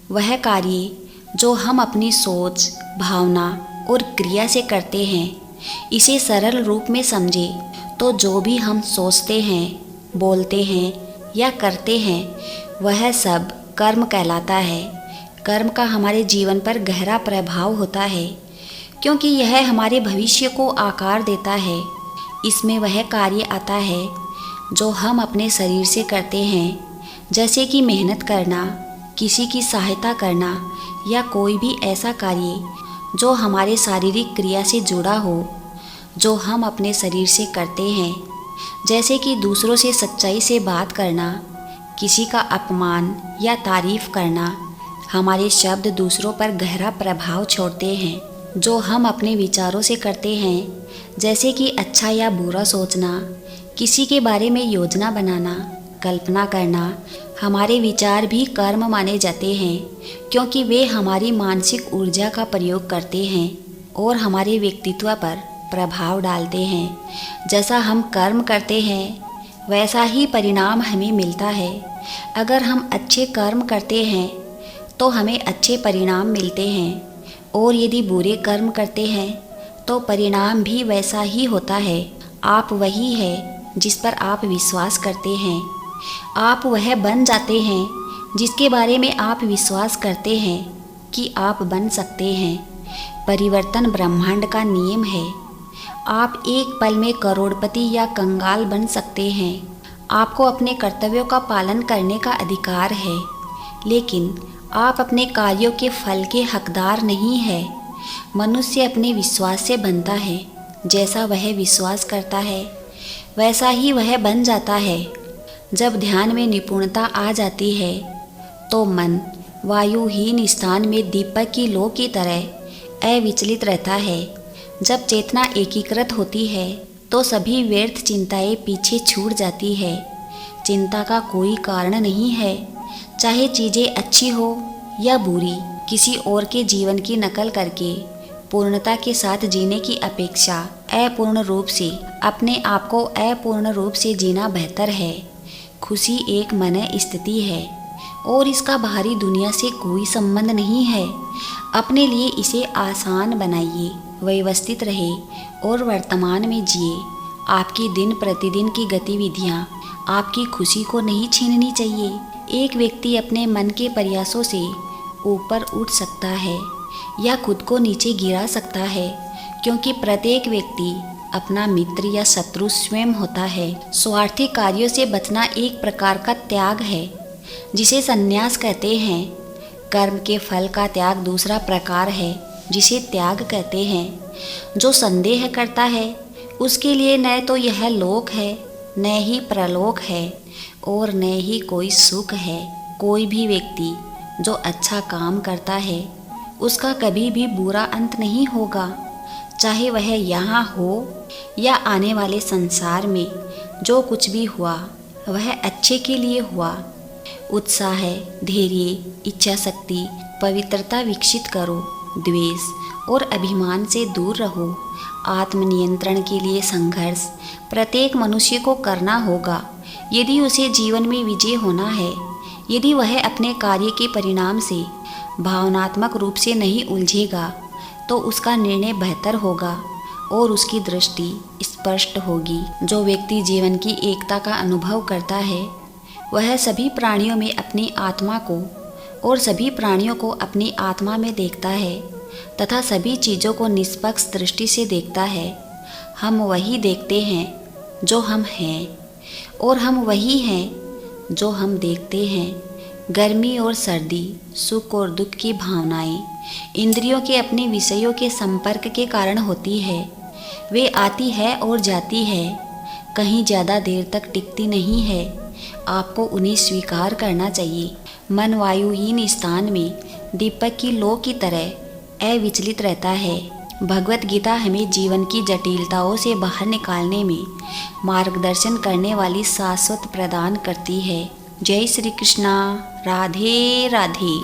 वह कार्य जो हम अपनी सोच, भावना और क्रिया से करते हैं, इसे सरल रूप में समझे तो जो भी हम सोचते हैं, बोलते हैं या करते हैं, वह सब कर्म कहलाता है। कर्म का हमारे जीवन पर गहरा प्रभाव होता है, क्योंकि यह हमारे भविष्य को आकार देता है। इसमें वह कार्य आता है जो हम अपने शरीर से करते हैं, जैसे कि मेहनत करना, किसी की सहायता करना या कोई भी ऐसा कार्य जो हमारे शारीरिक क्रिया से जुड़ा हो, जो हम अपने शरीर से करते हैं, जैसे कि दूसरों से सच्चाई से बात करना, किसी का अपमान या तारीफ करना। हमारे शब्द दूसरों पर गहरा प्रभाव छोड़ते हैं। जो हम अपने विचारों से करते हैं, जैसे कि अच्छा या बुरा सोचना, किसी के बारे में योजना बनाना, कल्पना करना, हमारे विचार भी कर्म माने जाते हैं, क्योंकि वे हमारी मानसिक ऊर्जा का प्रयोग करते हैं और हमारे व्यक्तित्व पर प्रभाव डालते हैं। जैसा हम कर्म करते हैं, वैसा ही परिणाम हमें मिलता है। अगर हम अच्छे कर्म करते हैं तो हमें अच्छे परिणाम मिलते हैं, और यदि बुरे कर्म करते हैं तो परिणाम भी वैसा ही होता है। आप वही है जिस पर आप विश्वास करते हैं। आप वह बन जाते हैं जिसके बारे में आप विश्वास करते हैं कि आप बन सकते हैं। परिवर्तन ब्रह्मांड का नियम है। आप एक पल में करोड़पति या कंगाल बन सकते हैं। आपको अपने कर्तव्यों का पालन करने का अधिकार है, लेकिन आप अपने कार्यों के फल के हकदार नहीं हैं। मनुष्य अपने विश्वास से बनता है। जैसा वह विश्वास करता है, वैसा ही वह बन जाता है। जब ध्यान में निपुणता आ जाती है तो मन वायुहीन स्थान में दीपक की लौ की तरह अविचलित रहता है। जब चेतना एकीकृत होती है तो सभी व्यर्थ चिंताएं पीछे छूट जाती है। चिंता का कोई कारण नहीं है, चाहे चीज़ें अच्छी हो या बुरी। किसी और के जीवन की नकल करके पूर्णता के साथ जीने की अपेक्षा अपूर्ण रूप से अपने आप को अपूर्ण रूप से जीना बेहतर है। खुशी एक मन स्थिति है और इसका बाहरी दुनिया से कोई संबंध नहीं है। अपने लिए इसे आसान बनाइए, व्यवस्थित रहे और वर्तमान में जिए। आपकी दिन प्रतिदिन की गतिविधियाँ आपकी खुशी को नहीं छीननी चाहिए। एक व्यक्ति अपने मन के प्रयासों से ऊपर उठ सकता है या खुद को नीचे गिरा सकता है, क्योंकि प्रत्येक व्यक्ति अपना मित्र या शत्रु स्वयं होता है। स्वार्थी कार्यों से बचना एक प्रकार का त्याग है, जिसे संन्यास कहते हैं। कर्म के फल का त्याग दूसरा प्रकार है, जिसे त्याग कहते हैं। जो संदेह करता है उसके लिए न तो यह लोक है, न ही प्रलोक है, और न ही कोई सुख है। कोई भी व्यक्ति जो अच्छा काम करता है, उसका कभी भी बुरा अंत नहीं होगा, चाहे वह यहाँ हो या आने वाले संसार में। जो कुछ भी हुआ वह अच्छे के लिए हुआ। उत्साह, धैर्य, इच्छा शक्ति, पवित्रता विकसित करो। द्वेष और अभिमान से दूर रहो। आत्मनियंत्रण के लिए संघर्ष प्रत्येक मनुष्य को करना होगा, यदि उसे जीवन में विजय होना है। यदि वह अपने कार्य के परिणाम से भावनात्मक रूप से नहीं उलझेगा तो उसका निर्णय बेहतर होगा और उसकी दृष्टि स्पष्ट होगी। जो व्यक्ति जीवन की एकता का अनुभव करता है, वह सभी प्राणियों में अपनी आत्मा को और सभी प्राणियों को अपनी आत्मा में देखता है तथा सभी चीज़ों को निष्पक्ष दृष्टि से देखता है। हम वही देखते हैं जो हम हैं, और हम वही हैं जो हम देखते हैं। गर्मी और सर्दी, सुख और दुख की भावनाएं इंद्रियों के अपने विषयों के संपर्क के कारण होती है। वे आती है और जाती है, कहीं ज़्यादा देर तक टिकती नहीं है। आपको उन्हें स्वीकार करना चाहिए। मन वायुहीन स्थान में दीपक की लौ की तरह अविचलित रहता है। भगवत गीता हमें जीवन की जटिलताओं से बाहर निकालने में मार्गदर्शन करने वाली शाश्वत प्रदान करती है। जय श्री कृष्णा। राधे राधे।